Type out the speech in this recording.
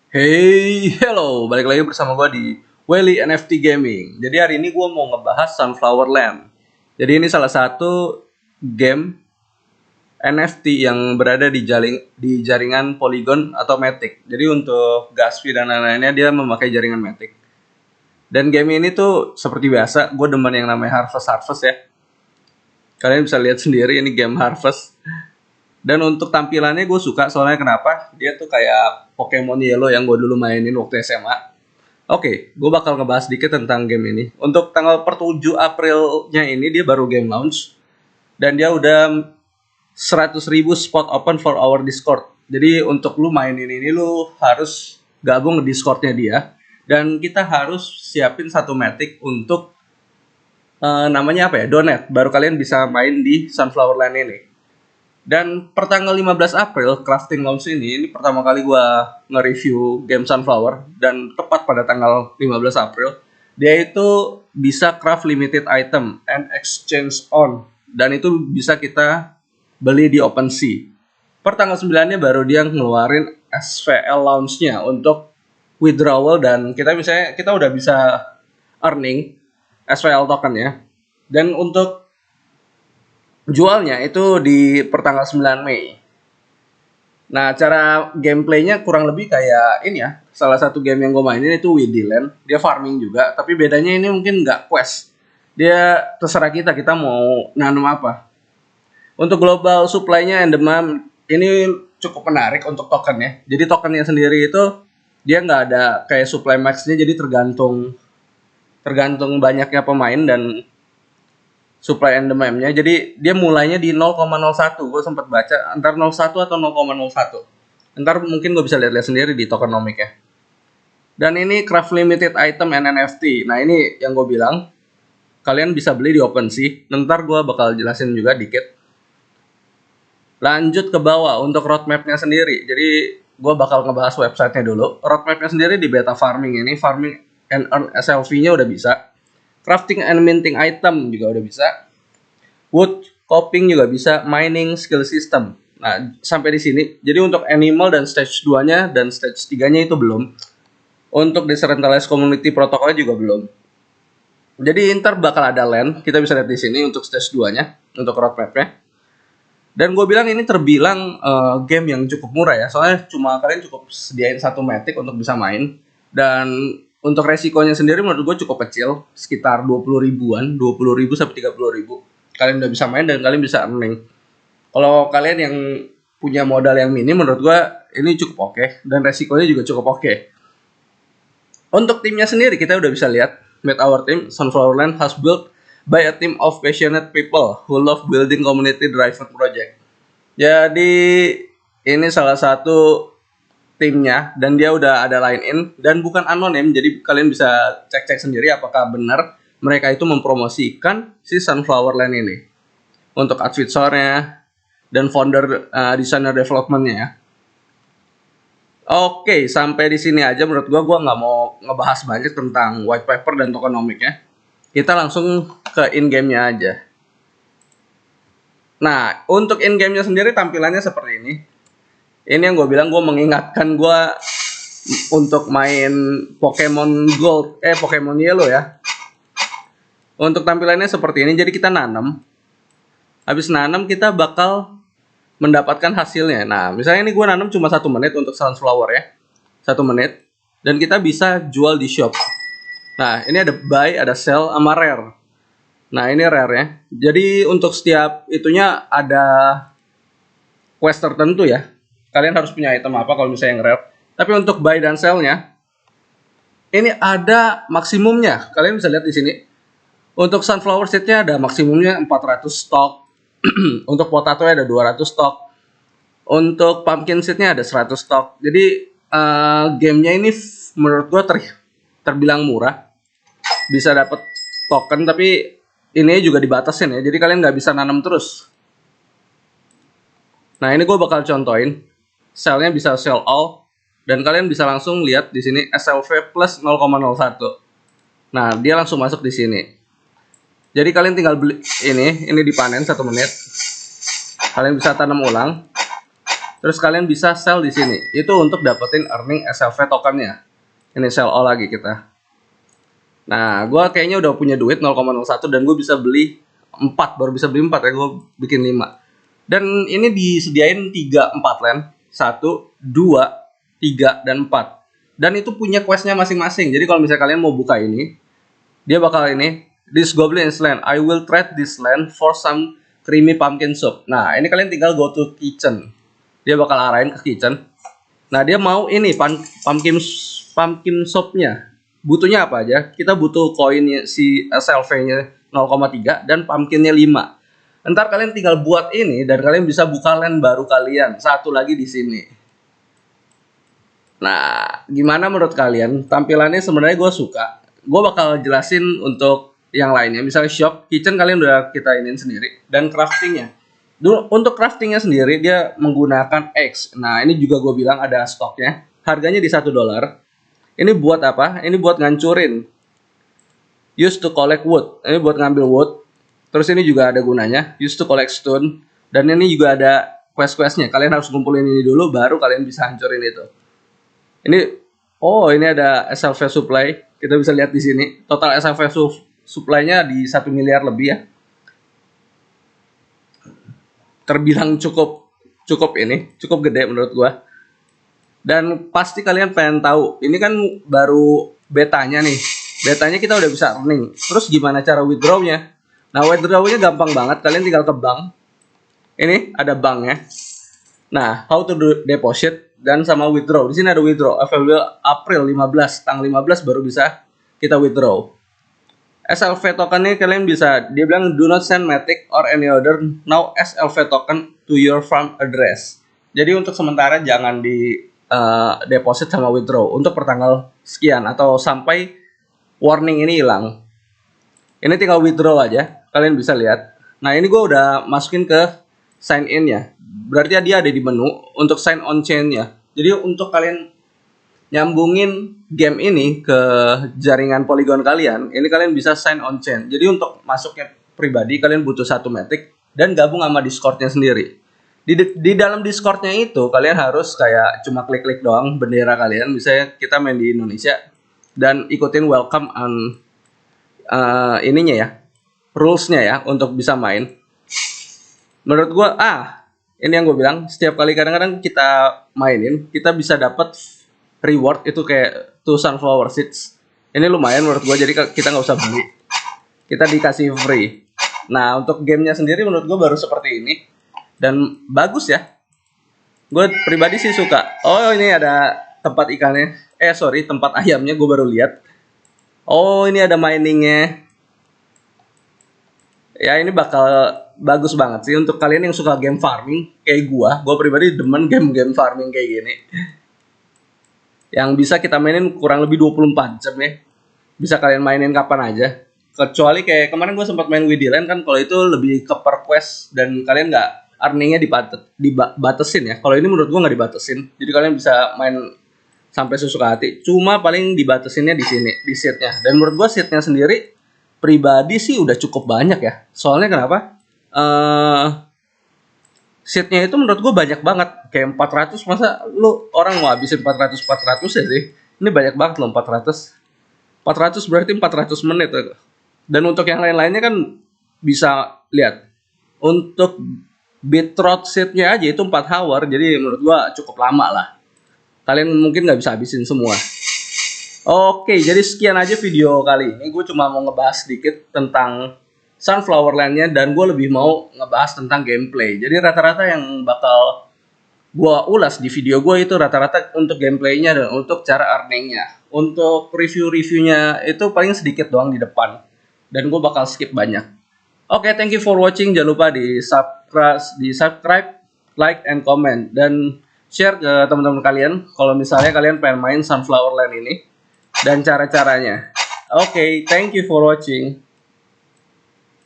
Hey, hello, balik lagi bersama gue di Welly NFT Gaming. Jadi hari ini gue mau ngebahas Sunflower Land. Jadi ini salah satu game NFT yang berada di jaringan Polygon atau Matic. Jadi untuk Gaspi dan lain-lainnya dia memakai jaringan Matic. Dan game ini tuh seperti biasa, gue demen yang namanya Harvest ya. Kalian bisa lihat sendiri ini game Harvest. Dan untuk tampilannya gue suka soalnya kenapa? Dia tuh kayak Pokemon Yellow yang gue dulu mainin waktu SMA. Oke, gue bakal ngebahas dikit tentang game ini. Untuk tanggal per 7 Aprilnya ini dia baru game launch. Dan dia udah 100.000 spot open for our Discord. Jadi untuk lu mainin ini lu harus gabung ke Discordnya dia. Dan kita harus siapin satu Matic untuk namanya apa ya? Donate. Baru kalian bisa main di Sunflower Land ini. Dan per tanggal 15 April, Crafting Launch ini pertama kali gue nge-review game Sunflower. Dan tepat pada tanggal 15 April, dia itu bisa craft limited item and exchange on. Dan itu bisa kita beli di OpenSea. Per tanggal 9-nya baru dia ngeluarin SVL launch-nya untuk withdrawal. Dan kita udah bisa earning SVL token ya. Dan untuk jualnya itu di pertanggal 9 Mei. Nah, cara gameplaynya kurang lebih kayak ini ya. Salah satu game yang gue mainin itu Widiland. Dia farming juga, tapi bedanya ini mungkin nggak quest. Dia terserah kita mau nanam apa. Untuk global supply-nya Endemam ini cukup menarik untuk tokennya. Jadi tokennya sendiri itu dia nggak ada kayak supply max-nya, jadi tergantung banyaknya pemain dan supply and demand-nya. Jadi dia mulainya di 0,01. Gue sempat baca antara 0,1 atau 0,01. Ntar mungkin gue bisa lihat-lihat sendiri di tokenomic ya. Dan ini craft limited item and NFT. Nah ini yang gue bilang, kalian bisa beli di OpenSea. Ntar gue bakal jelasin juga dikit. Lanjut ke bawah untuk roadmap-nya sendiri. Jadi gue bakal ngebahas website-nya dulu. Roadmap-nya sendiri di beta farming ini, farming and earn SLV-nya udah bisa. Crafting and minting item juga udah bisa. Wood coping juga bisa. Mining skill system. Nah, sampai di sini. Jadi untuk animal dan stage 2-nya dan stage 3-nya itu belum. Untuk decentralized community protokolnya juga belum. Jadi ntar bakal ada land. Kita bisa lihat di sini untuk stage 2-nya, untuk roadmap-nya. Dan gue bilang ini terbilang game yang cukup murah ya. Soalnya cuma kalian cukup sediain satu Matic untuk bisa main. Dan untuk resikonya sendiri menurut gue cukup kecil, sekitar 20 ribuan, 20 ribu sampai 30 ribu. Kalian udah bisa main dan kalian bisa earning. Kalau kalian yang punya modal yang minim, menurut gue ini cukup oke. Dan resikonya juga cukup oke. Untuk timnya sendiri kita udah bisa lihat. Meet our team, Sunflowerland has built by a team of passionate people who love building community-driven project. Jadi ini salah satu timnya dan dia udah ada line in dan bukan anonim, jadi kalian bisa cek-cek sendiri apakah benar mereka itu mempromosikan si Sunflower Land ini untuk advisor-nya dan founder designer development-nya ya. Oke, sampai di sini aja menurut gua nggak mau ngebahas banyak tentang white paper dan tokenomic ya. Kita langsung ke in-game-nya aja. Nah, untuk in-game-nya sendiri tampilannya seperti ini. Ini yang gue bilang, gue mengingatkan gue untuk main Pokemon Gold, Pokemon Yellow ya. Untuk tampilannya seperti ini, jadi kita nanam. Habis nanam kita bakal mendapatkan hasilnya. Nah, misalnya ini gue nanam cuma 1 menit untuk sunflower ya. 1 menit. Dan kita bisa jual di shop. Nah, ini ada buy, ada sell, sama rare. Nah, ini rare ya. Jadi untuk setiap itunya ada quest tertentu ya. Kalian harus punya item apa kalau misalnya yang rare. Tapi untuk buy dan sell-nya ini ada maksimumnya. Kalian bisa lihat di sini. Untuk sunflower seed-nya ada maksimumnya 400 stok. Untuk potato ada 200 stok. Untuk pumpkin seed-nya ada 100 stok. Jadi gamenya ini menurut gue terbilang murah. Bisa dapat token tapi ini juga dibatasin ya. Jadi kalian nggak bisa nanam terus. Nah, ini gue bakal contohin. Sell-nya bisa sell all dan kalian bisa langsung lihat di sini SLV plus 0,01. Nah, dia langsung masuk di sini. Jadi kalian tinggal beli ini dipanen 1 menit. Kalian bisa tanam ulang. Terus kalian bisa sell di sini. Itu untuk dapetin earning SLV tokennya. Ini sell all lagi kita. Nah, gue kayaknya udah punya duit 0,01 dan gue bisa beli 4, baru bisa beli 4 ya, gue bikin 5. Dan ini disediain 3, 4 land. 1, 2, 3, dan 4. Dan itu punya questnya masing-masing. Jadi kalau misalnya kalian mau buka ini, dia bakal ini, this goblin is land. I will trade this land for some creamy pumpkin soup. Nah, ini kalian tinggal go to kitchen. Dia bakal arahin ke kitchen. Nah, dia mau ini pumpkin soupnya. Butuhnya apa aja? Kita butuh koin si SLV-nya 0,3 dan pumpkinnya 5. Ntar kalian tinggal buat ini dan kalian bisa buka land baru kalian. Satu lagi di sini. Nah, gimana menurut kalian? Tampilannya sebenarnya gue suka. Gue bakal jelasin untuk yang lainnya. Misalnya shop, kitchen kalian udah kita inin sendiri. Dan craftingnya. Untuk craftingnya sendiri dia menggunakan X. Nah, ini juga gue bilang ada stoknya. Harganya di $1. Ini buat apa? Ini buat ngancurin. Use to collect wood. Ini buat ngambil wood. Terus ini juga ada gunanya. Use to collect stone. Dan ini juga ada quest-questnya. Kalian harus kumpulin ini dulu, baru kalian bisa hancurin itu. Ini ada SLV supply. Kita bisa lihat di sini. Total SLV supply-nya di 1 miliar lebih ya. Terbilang cukup gede menurut gua. Dan pasti kalian pengen tahu, ini kan baru betanya nih. Betanya kita udah bisa earning. Terus gimana cara withdraw-nya? Nah, withdraw-nya gampang banget, kalian tinggal ke bank. Ini ada banknya. Nah, how to do deposit dan sama withdraw. Di sini ada withdraw. Available April 15, tanggal 15 baru bisa kita withdraw. SLV token ini kalian bisa, dia bilang do not send Matic or any other now SLV token to your farm address. Jadi untuk sementara jangan di deposit sama withdraw untuk pertanggal sekian atau sampai warning ini hilang. Ini tinggal withdraw aja, kalian bisa lihat. Nah, ini gue udah masukin ke sign in ya. Berarti dia ada di menu untuk sign on chain-nya. Jadi untuk kalian nyambungin game ini ke jaringan Polygon kalian, ini kalian bisa sign on chain. Jadi untuk masuknya pribadi kalian butuh 1 Matic dan gabung sama Discord-nya sendiri. Di dalam Discord-nya itu kalian harus kayak cuma klik-klik doang bendera kalian. Misalnya kita main di Indonesia dan ikutin welcome and ininya ya, rules-nya ya untuk bisa main. Menurut gua ini yang gue bilang, setiap kali kadang-kadang kita mainin, kita bisa dapat reward itu kayak 2 sunflower seeds. Ini lumayan menurut gue, jadi kita nggak usah beli. Kita dikasih free. Nah, untuk gamenya sendiri menurut gue baru seperti ini. Dan bagus ya. Gue pribadi sih suka. Oh, ini ada tempat ikannya. Tempat ayamnya gue baru lihat. Oh, ini ada miningnya. Ya, ini bakal bagus banget sih untuk kalian yang suka game farming kayak gua pribadi demen game farming kayak gini. Yang bisa kita mainin kurang lebih 24 jam ya. Bisa kalian mainin kapan aja. Kecuali kayak kemarin gua sempat main Widiland kan, kalau itu lebih ke per quest dan kalian nggak earningnya dibatesin ya. Kalau ini menurut gua nggak dibatesin. Jadi kalian bisa main sampai sesuka hati. Cuma paling dibatesinnya di sini, di seatnya. Dan menurut gua seatnya sendiri pribadi sih udah cukup banyak ya. Soalnya kenapa? Seatnya itu menurut gue banyak banget, kayak 400. Masa lu orang mau habisin 400 ya sih? Ini banyak banget loh, 400 berarti 400 menit. Dan untuk yang lain-lainnya kan bisa lihat, untuk bitrot seatnya aja itu 4 hour, jadi menurut gue cukup lama lah. Kalian mungkin nggak bisa habisin semua. Oke, jadi sekian aja video kali ini. Gue cuma mau ngebahas sedikit tentang Sunflower Land-nya dan gue lebih mau ngebahas tentang gameplay. Jadi rata-rata yang bakal gue ulas di video gue itu rata-rata untuk gameplaynya dan untuk cara earningnya. Untuk review-reviewnya itu paling sedikit doang di depan. Dan gue bakal skip banyak. Oke, thank you for watching. Jangan lupa di subscribe, like, and comment. Dan share ke teman-teman kalian kalau misalnya kalian pengen main Sunflower Land ini. Dan cara-caranya. Oke, thank you for watching.